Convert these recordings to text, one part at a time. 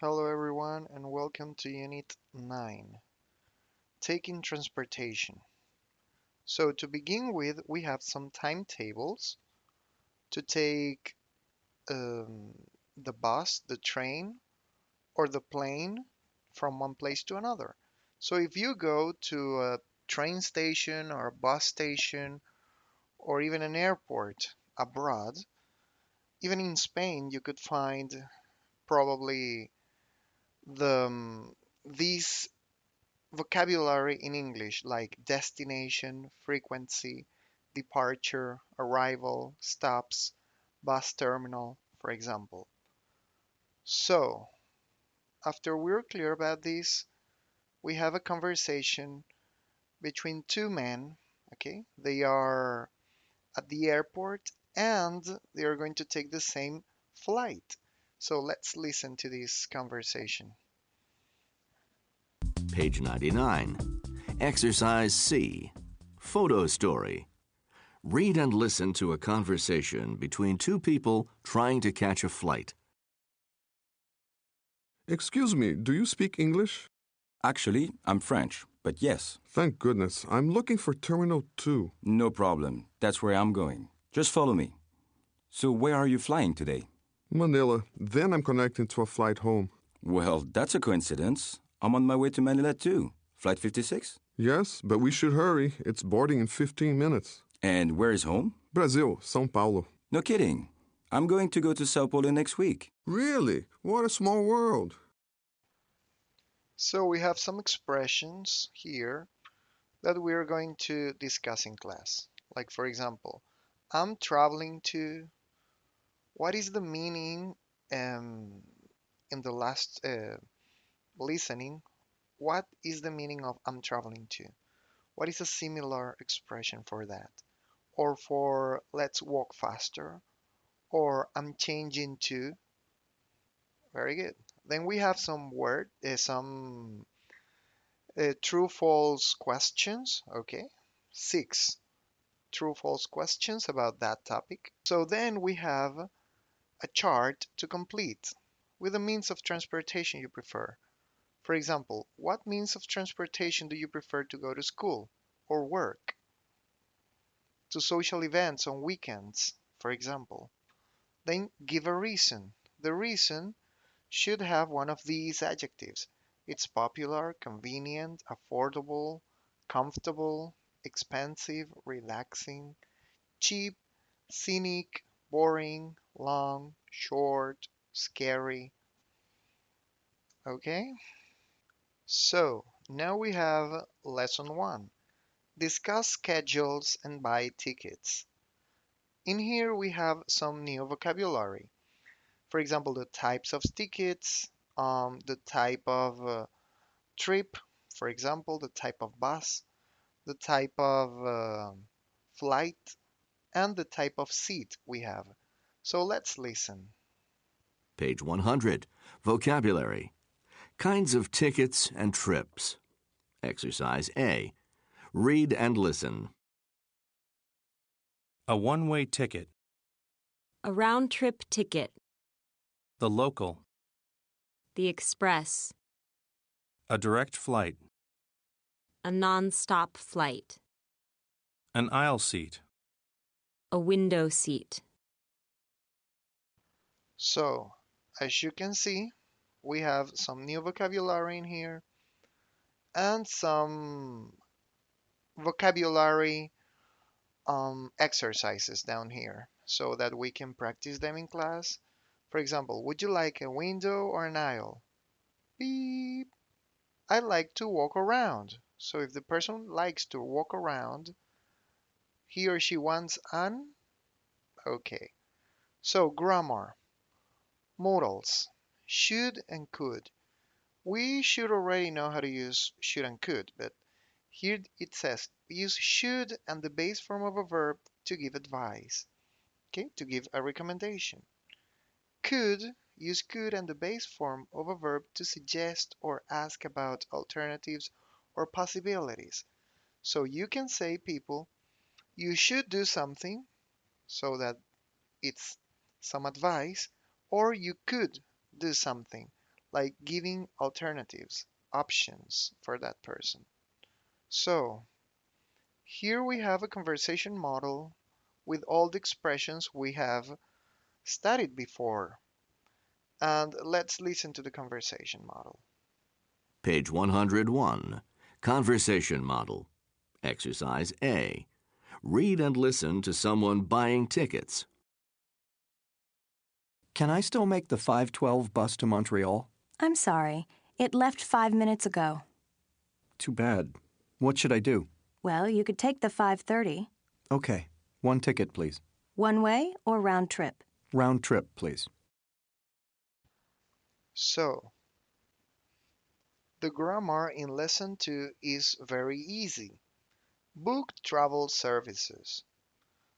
Hello everyone and welcome to Unit 9, Taking Transportation. So to begin with, we have some timetables to take um, the bus, the train, or the plane from one place to another. So if you go to a train station or a bus station or even an airport abroad, even in Spain, you could find probably these vocabulary in English like destination, frequency, departure, arrival, stops, bus terminal, for example. So, after we're clear about this, we have a conversation between two men, okay? They are at the airport and they are going to take the same flight. So let's listen to this conversation. Page 99. Exercise C. Photo story. Read and listen to a conversation between two people trying to catch a flight. Excuse me, do you speak English? Actually, I'm French, but yes, Thank goodness. I'm looking for Terminal 2. no problem. That's where I'm going. Just follow me. So, where are you flying today? Manila. Then I'm connecting to a flight home. Well, that's a coincidence. I'm on my way to Manila too. Flight 56? Yes, but we should hurry. It's boarding in 15 minutes. And where is home? Brazil, São Paulo. No kidding. I'm going to go to Sao Paulo next week. Really? What a small world. So we have some expressions here that we're going to discuss in class. Like, for example, I'm traveling to. What is the meaning in the last listening? What is the meaning of I'm traveling to? What is a similar expression for that? Or for let's walk faster? Or I'm changing to? Very good. Then we have some true false questions. Okay. Six true false questions about that topic. So then we have a chart to complete with the means of transportation you prefer. For example, what means of transportation do you prefer to go to school or work? To social events on weekends, for example. Then give a reason. The reason should have one of these adjectives. It's popular, convenient, affordable, comfortable, expensive, relaxing, cheap, scenic, boring, long, short, scary. Okay? So, now we have lesson 1. Discuss schedules and buy tickets. In here we have some new vocabulary. For example, the types of tickets, the type of trip, for example, the type of bus, the type of flight, and the type of seat we have. So let's listen. Page 100. Vocabulary. Kinds of tickets and trips. Exercise A. Read and listen. A one-way ticket. A round-trip ticket. The local. The express. A direct flight. A non-stop flight. An aisle seat. A window seat. So, as you can see, we have some new vocabulary in here and some vocabulary exercises down here so that we can practice them in class. For example, would you like a window or an aisle? Beep. I like to walk around. So if the person likes to walk around, he or she wants an. Okay. So grammar, modals, should and could. We should already know how to use should and could, but here it says use should and the base form of a verb to give advice, okay, to give a recommendation. Could, use could and the base form of a verb to suggest or ask about alternatives or possibilities. So you can say, people, you should do something so that it's some advice, or you could do something like giving alternatives, options for that person. So here we have a conversation model with all the expressions we have studied before. And let's listen to the conversation model. Page 101. Conversation Model. Exercise A. Read and listen to someone buying tickets. Can I still make the 5:12 bus to Montreal? I'm sorry. It left 5 minutes ago. Too bad. What should I do? Well, you could take the 5:30. Okay. One ticket, please. One way or round trip? Round trip, please. So, the grammar in lesson 2 is very easy. Book travel services.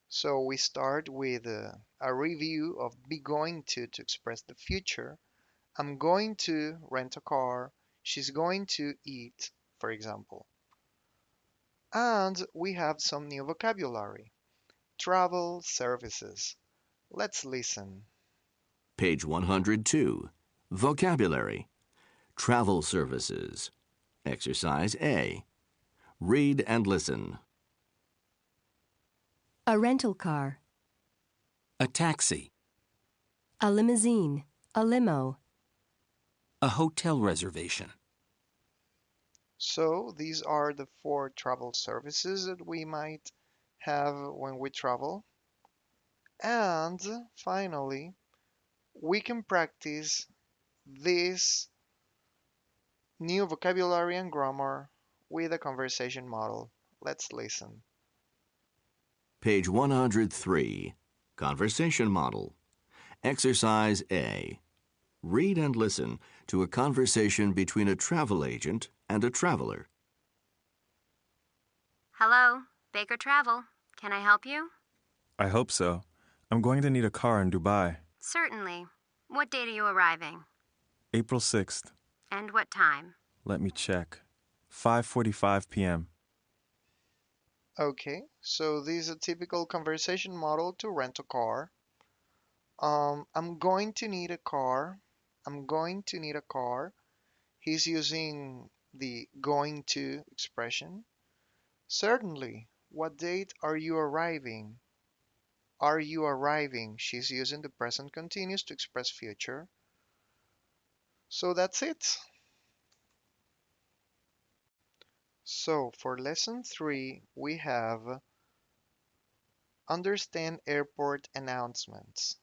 So we start with a review of be going to express the future. I'm going to rent a car. She's going to eat, for example. And we have some new vocabulary. Travel services. Let's listen. Page 102. Vocabulary. Travel services. Exercise A. Read and listen. A rental car, A taxi. a limousine, a limo, A hotel reservation. So these are the 4 travel services that we might have when we travel. And finally, we can practice this new vocabulary and grammar with a conversation model. Let's listen. Page 103. Conversation Model. Exercise A. Read and listen to a conversation between a travel agent and a traveler. Hello, Baker Travel. Can I help you? I hope so. I'm going to need a car in Dubai. Certainly. What date are you arriving? April 6th. And what time? Let me check. 5:45 p.m. Okay, so this is a typical conversation model to rent a car. I'm going to need a car. I'm going to need a car. He's using the going to expression. Certainly. What date are you arriving? Are you arriving? She's using the present continuous to express future. So that's it. So for lesson 3, we have understand airport announcements.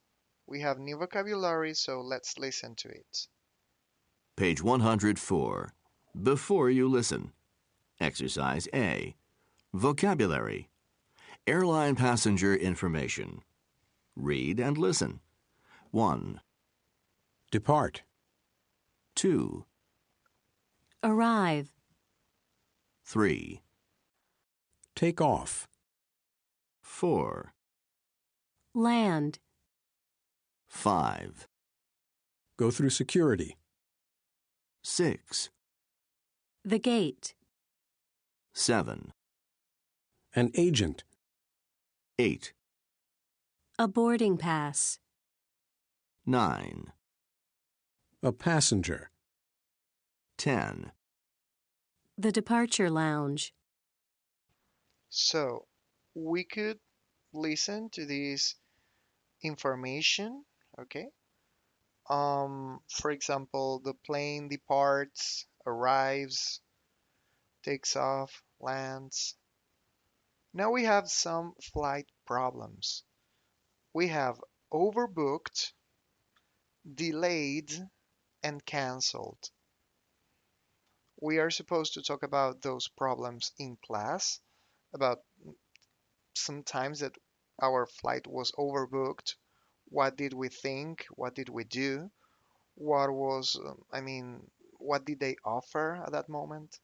We have new vocabulary, so let's listen to it. Page 104. Before you listen. Exercise A. Vocabulary. Airline passenger information. Read and listen. 1, Depart. 2, arrive, 3, Take off. 4, land, 5, Go through security. 6, the gate, 7, An agent. 8, a boarding pass, 9, A passenger. 10. the departure lounge. So we could listen to this information, okay? For example, the plane departs, arrives, takes off, lands. Now we have some flight problems. We have overbooked, delayed, and canceled. We are supposed to talk about those problems in class, about some times that our flight was overbooked. What did we think? What did we do? What was, what did they offer at that moment?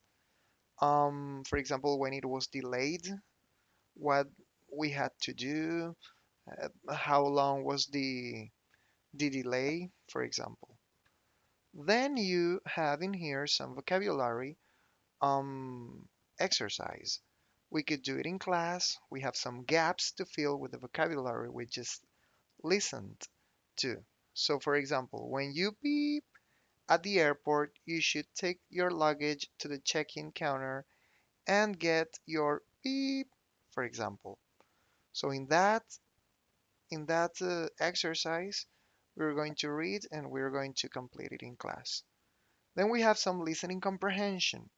For example, when it was delayed, what we had to do, how long was the delay, for example. Then you have in here some vocabulary exercise. We could do it in class. We have some gaps to fill with the vocabulary we just listened to. So for example, when you beep, at the airport, you should take your luggage to the check-in counter and get your beep, for example. So in that exercise, we're going to read and we're going to complete it in class. Then we have some listening comprehension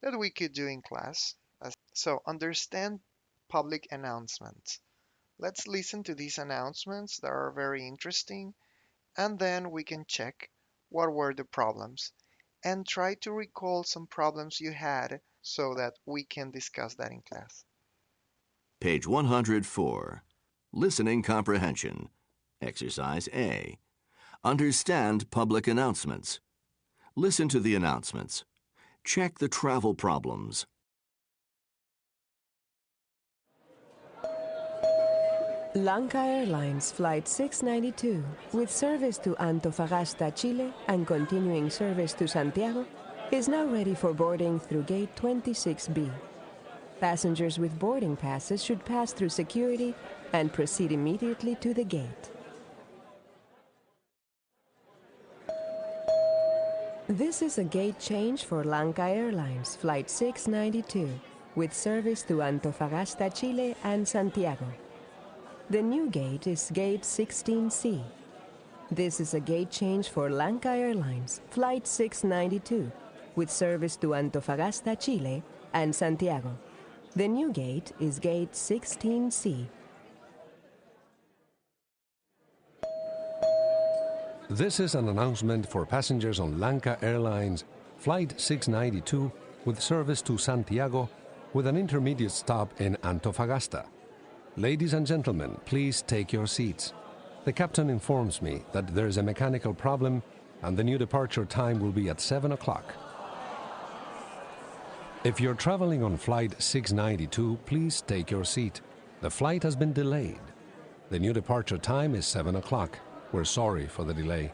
that we could do in class. So understand public announcements. Let's listen to these announcements that are very interesting, and then we can check what were the problems and try to recall some problems you had so that we can discuss that in class. Page 104. Listening Comprehension. Exercise A. Understand public announcements. Listen to the announcements. Check the travel problems. Lanka Airlines Flight 692, with service to Antofagasta, Chile, and continuing service to Santiago, is now ready for boarding through Gate 26B. Passengers with boarding passes should pass through security and proceed immediately to the gate. This is a gate change for Lanka Airlines Flight 692, with service to Antofagasta, Chile, and Santiago. The new gate is Gate 16C. This is a gate change for Lanka Airlines Flight 692, with service to Antofagasta, Chile, and Santiago. The new gate is Gate 16C. This is an announcement for passengers on Lanka Airlines Flight 692 with service to Santiago with an intermediate stop in Antofagasta. Ladies and gentlemen, please take your seats. The captain informs me that there is a mechanical problem and the new departure time will be at 7 o'clock. If you're traveling on Flight 692, please take your seat. The flight has been delayed. The new departure time is 7 o'clock. We're sorry for the delay.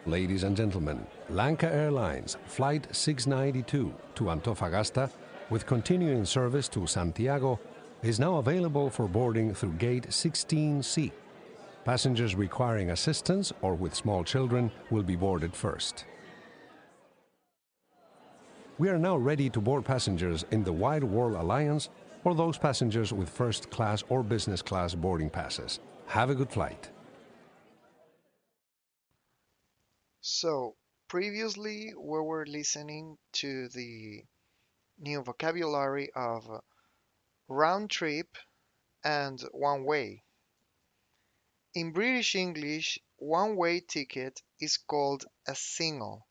Ladies and gentlemen, Lanka Airlines Flight 692 to Antofagasta with continuing service to Santiago is now available for boarding through Gate 16C. Passengers requiring assistance or with small children will be boarded first. We are now ready to board passengers in the Wide World Alliance or those passengers with first class or business class boarding passes. Have a good flight. So, previously we were listening to the new vocabulary of round trip and one way. In British English, one-way ticket is called a single,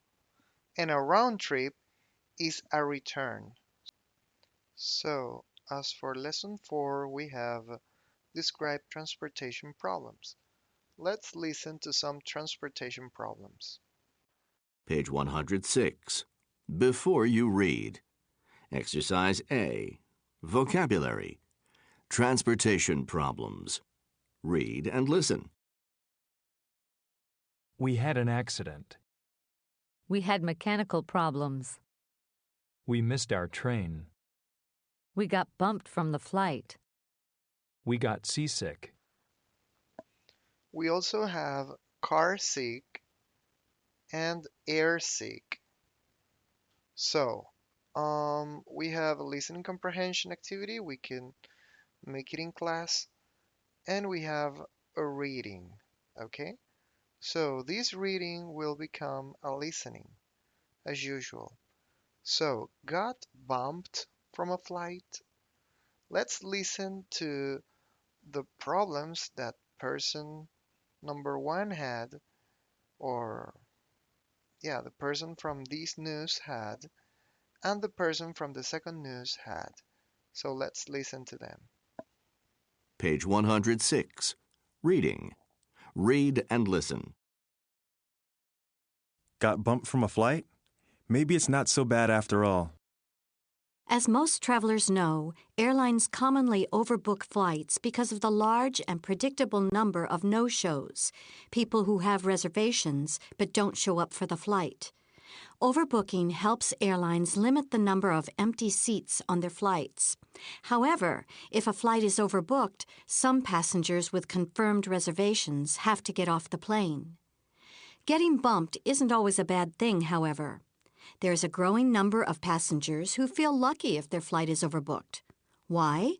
and a round trip is a return. So, as for lesson 4, we have described transportation problems. Let's listen to some transportation problems. Page 106. Before you read. Exercise A. Vocabulary. Transportation problems. Read and listen. We had an accident. We had mechanical problems. We missed our train. We got bumped from the flight. We got seasick. We also have car sick and air sick. So, we have a listening comprehension activity. We can make it in class. And we have a reading, okay? So this reading will become a listening, as usual. So, got bumped from a flight. Let's listen to the problems that person number 1 had, or the person from this news had, and the person from the second news had. So let's listen to them. Page 106. Reading. Read and listen. Got bumped from a flight? Maybe it's not so bad after all. As most travelers know, airlines commonly overbook flights because of the large and predictable number of no-shows, people who have reservations but don't show up for the flight. Overbooking helps airlines limit the number of empty seats on their flights. However, if a flight is overbooked, some passengers with confirmed reservations have to get off the plane. Getting bumped isn't always a bad thing, however. There's a growing number of passengers who feel lucky if their flight is overbooked. Why?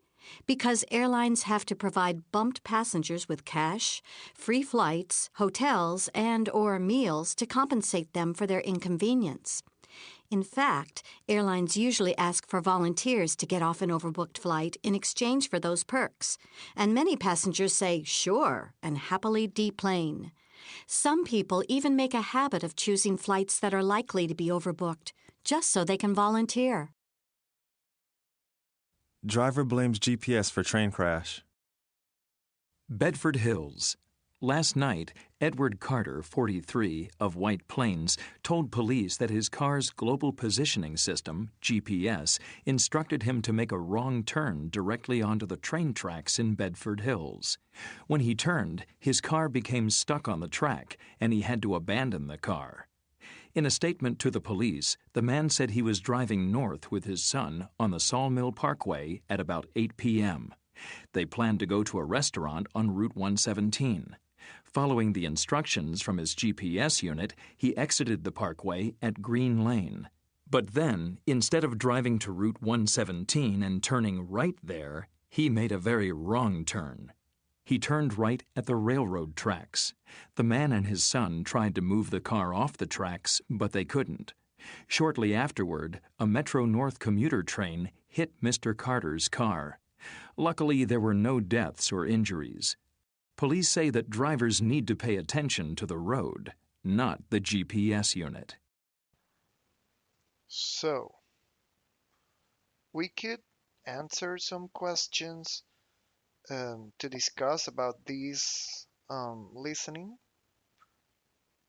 Because airlines have to provide bumped passengers with cash, free flights, hotels, and/or meals to compensate them for their inconvenience. In fact, airlines usually ask for volunteers to get off an overbooked flight in exchange for those perks, and many passengers say sure and happily deplane. Some people even make a habit of choosing flights that are likely to be overbooked, just so they can volunteer. Driver blames GPS for train crash. Bedford Hills. Last night, Edward Carter, 43, of White Plains, told police that his car's global positioning system, GPS, instructed him to make a wrong turn directly onto the train tracks in Bedford Hills. When he turned, his car became stuck on the track, and he had to abandon the car. In a statement to the police, the man said he was driving north with his son on the Sawmill Parkway at about 8 p.m. They planned to go to a restaurant on Route 117. Following the instructions from his GPS unit, he exited the parkway at Green Lane. But then, instead of driving to Route 117 and turning right there, he made a very wrong turn. He turned right at the railroad tracks. The man and his son tried to move the car off the tracks, but they couldn't. Shortly afterward, a Metro North commuter train hit Mr. Carter's car. Luckily, there were no deaths or injuries. Police say that drivers need to pay attention to the road, not the GPS unit. So, we could answer some questions to discuss about this listening.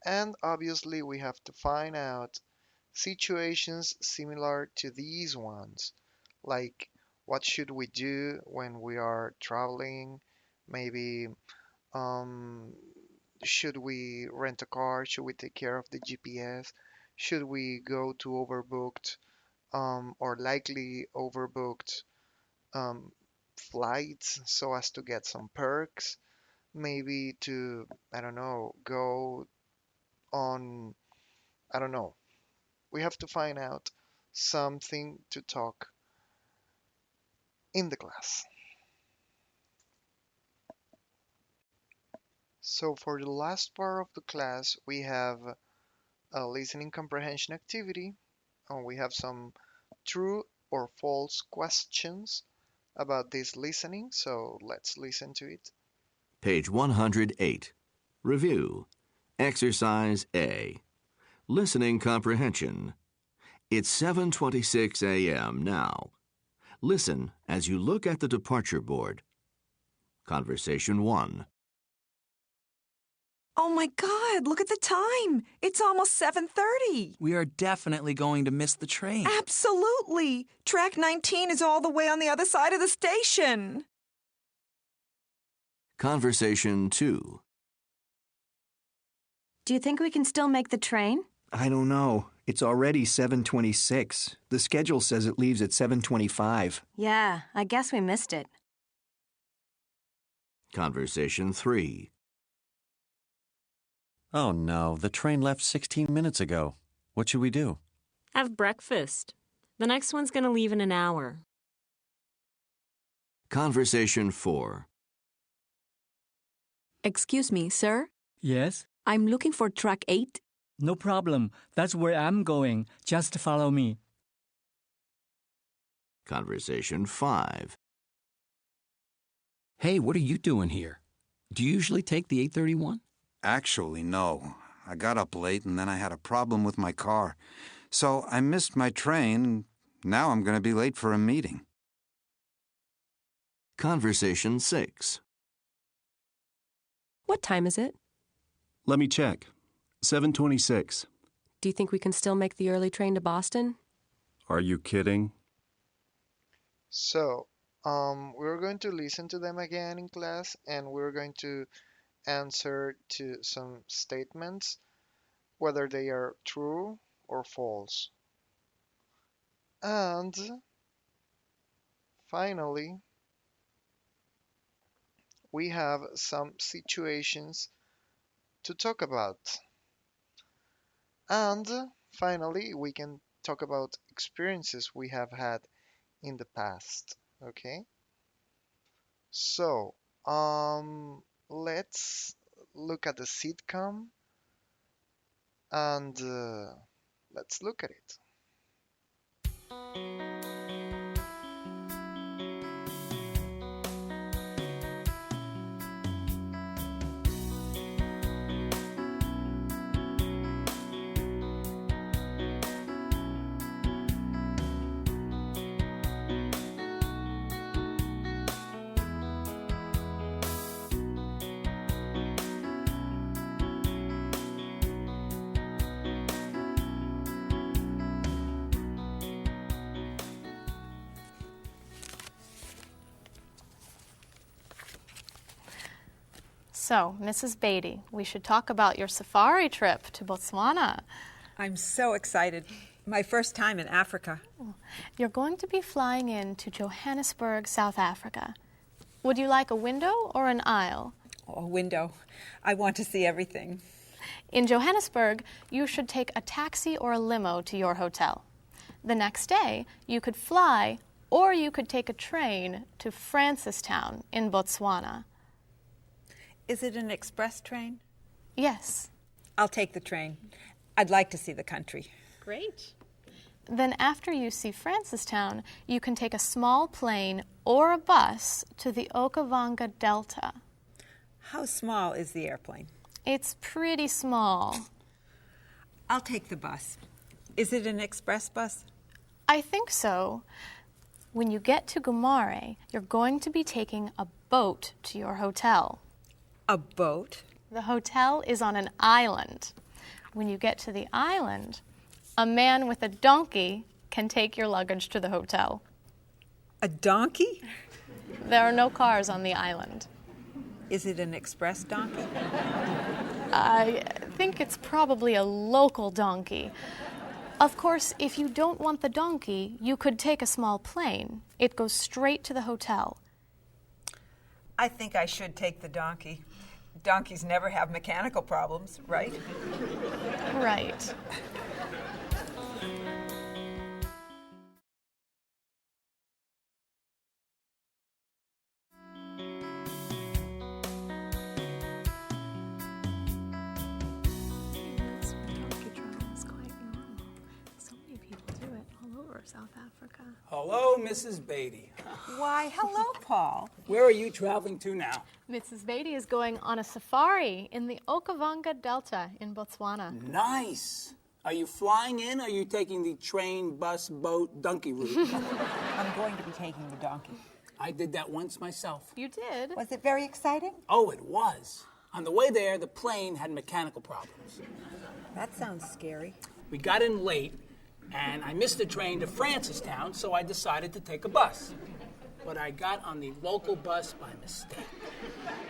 And obviously, we have to find out situations similar to these ones, like what should we do when we are traveling? Maybe should we rent a car? Should we take care of the GPS? Should we go to overbooked or likely overbooked flights so as to get some perks? Maybe to, I don't know, go on, I don't know. We have to find out something to talk in the class. So for the last part of the class, we have a listening comprehension activity, and we have some true or false questions about this listening, so let's listen to it. Page 108. Review. Exercise A. Listening comprehension. It's 7:26 a.m. now. Listen as you look at the departure board. Conversation 1. Oh my God, look at the time. It's almost 7:30. We are definitely going to miss the train. Absolutely. Track 19 is all the way on the other side of the station. Conversation 2. Do you think we can still make the train? I don't know. It's already 7:26. The schedule says it leaves at 7:25. Yeah, I guess we missed it. Conversation 3. Oh no, the train left 16 minutes ago. What should we do? Have breakfast. The next one's going to leave in an hour. Conversation 4. Excuse me, sir? Yes? I'm looking for track 8. No problem. That's where I'm going. Just follow me. Conversation 5. Hey, what are you doing here? Do you usually take the 831? Actually, no. I got up late and then I had a problem with my car. So I missed my train. Now I'm going to be late for a meeting. Conversation 6. What time is it? Let me check. 7:26. Do you think we can still make the early train to Boston? Are you kidding? So, we're going to listen to them again in class, and we're going to answer to some statements, whether they are true or false. And finally, we have some situations to talk about. And finally, we can talk about experiences we have had in the past. Okay? So, let's look at the sitcom and let's look at it. So, Mrs. Beatty, we should talk about your safari trip to Botswana. I'm so excited. My first time in Africa. You're going to be flying in to Johannesburg, South Africa. Would you like a window or an aisle? Oh, a window. I want to see everything. In Johannesburg, you should take a taxi or a limo to your hotel. The next day, you could fly or you could take a train to Francistown in Botswana. Is it an express train? Yes. I'll take the train. I'd like to see the country. Great. Then after you see Francistown, you can take a small plane or a bus to the Okavango Delta. How small is the airplane? It's pretty small. I'll take the bus. Is it an express bus? I think so. When you get to Gumare, you're going to be taking a boat to your hotel. A boat? The hotel is on an island. When you get to the island, a man with a donkey can take your luggage to the hotel. A donkey? There are no cars on the island. Is it an express donkey? I think it's probably a local donkey. Of course, if you don't want the donkey, you could take a small plane. It goes straight to the hotel. I think I should take the donkey. Donkeys never have mechanical problems, right? Right. South Africa. Hello, Mrs. Beatty. Why, hello, Paul. Where are you traveling to now? Mrs. Beatty is going on a safari in the Okavango Delta in Botswana. Nice. Are you flying in or are you taking the train, bus, boat, donkey route? I'm going to be taking the donkey. I did that once myself. You did? Was it very exciting? Oh, it was. On the way there, the plane had mechanical problems. That sounds scary. We got in late, and I missed the train to Francistown, so I decided to take a bus. But I got on the local bus by mistake.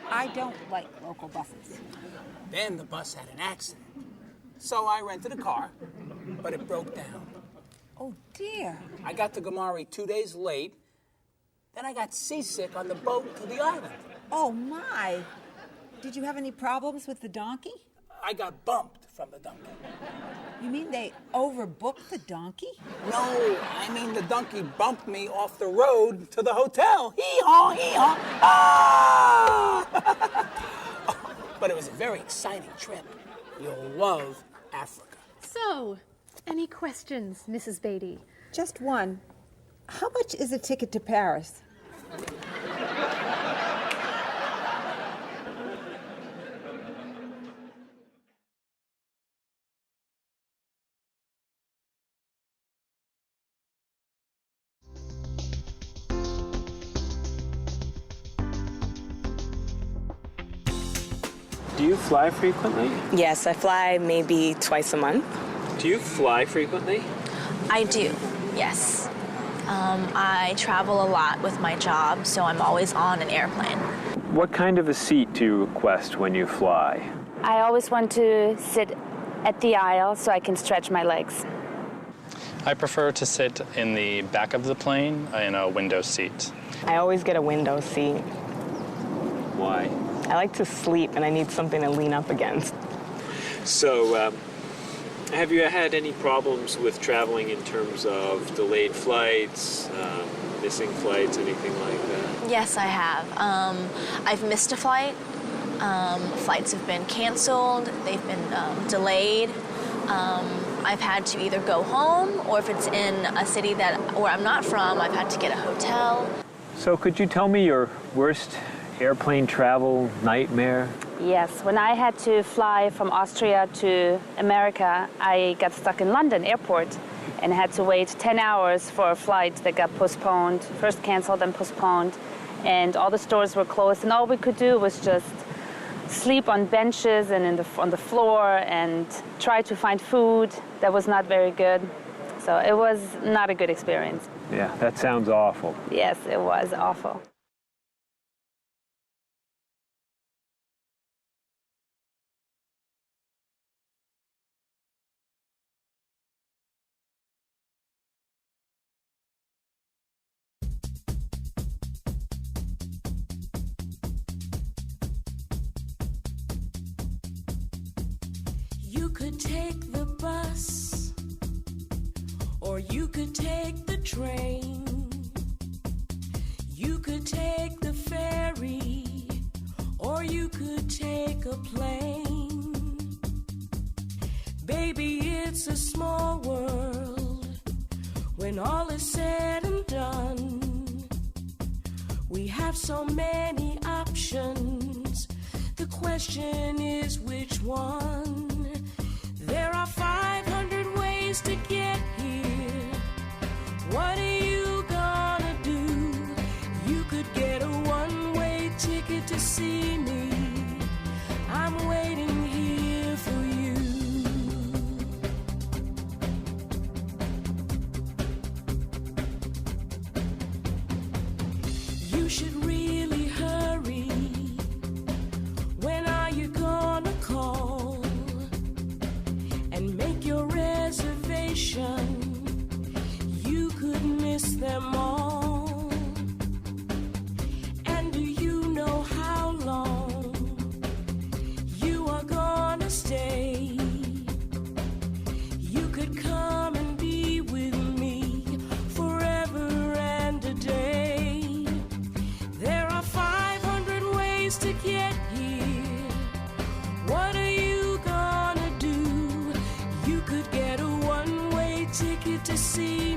I don't like local buses. Then the bus had an accident. So I rented a car, but it broke down. Oh, dear. I got to Gumare 2 days late. Then I got seasick on the boat to the island. Oh, my. Did you have any problems with the donkey? I got bumped from the donkey. You mean they overbooked the donkey? No, I mean the donkey bumped me off the road to the hotel. Hee-haw, hee-haw, ah! But it was a very exciting trip. You'll love Africa. So, any questions, Mrs. Beatty? Just one. How much is a ticket to Paris? Do you fly frequently? Yes, I fly maybe twice a month. Do you fly frequently? I do, yes. I travel a lot with my job, so I'm always on an airplane. What kind of a seat do you request when you fly? I always want to sit at the aisle so I can stretch my legs. I prefer to sit in the back of the plane in a window seat. I always get a window seat. Why? I like to sleep and I need something to lean up against. So, have you had any problems with traveling in terms of delayed flights, missing flights, anything like that? Yes, I have. I've missed a flight. Flights have been canceled. They've been delayed. I've had to either go home, or if it's in a city where I'm not from, I've had to get a hotel. So could you tell me your worst airplane travel nightmare? Yes, when I had to fly from Austria to America, I got stuck in London airport and had to wait 10 hours for a flight that got postponed, first canceled and postponed, and all the stores were closed, and all we could do was just sleep on benches and on the floor and try to find food that was not very good. So it was not a good experience. Yeah, that sounds awful. Yes, it was awful. You could take the bus, or you could take the train. You could take the ferry, or you could take a plane. Baby, it's a small world when all is said and done. We have so many options. The question is which one? There are 500 ways to get here. What are you gonna do? You could get a one-way ticket to see me. I'm waiting here for you. You should really hurry. When are you gonna call and make your reservation? You could miss them all. And do you know how long you are gonna stay? You could come and be with me forever and a day. There are 500 ways to get here. What are you gonna do? You could get a one-way ticket to see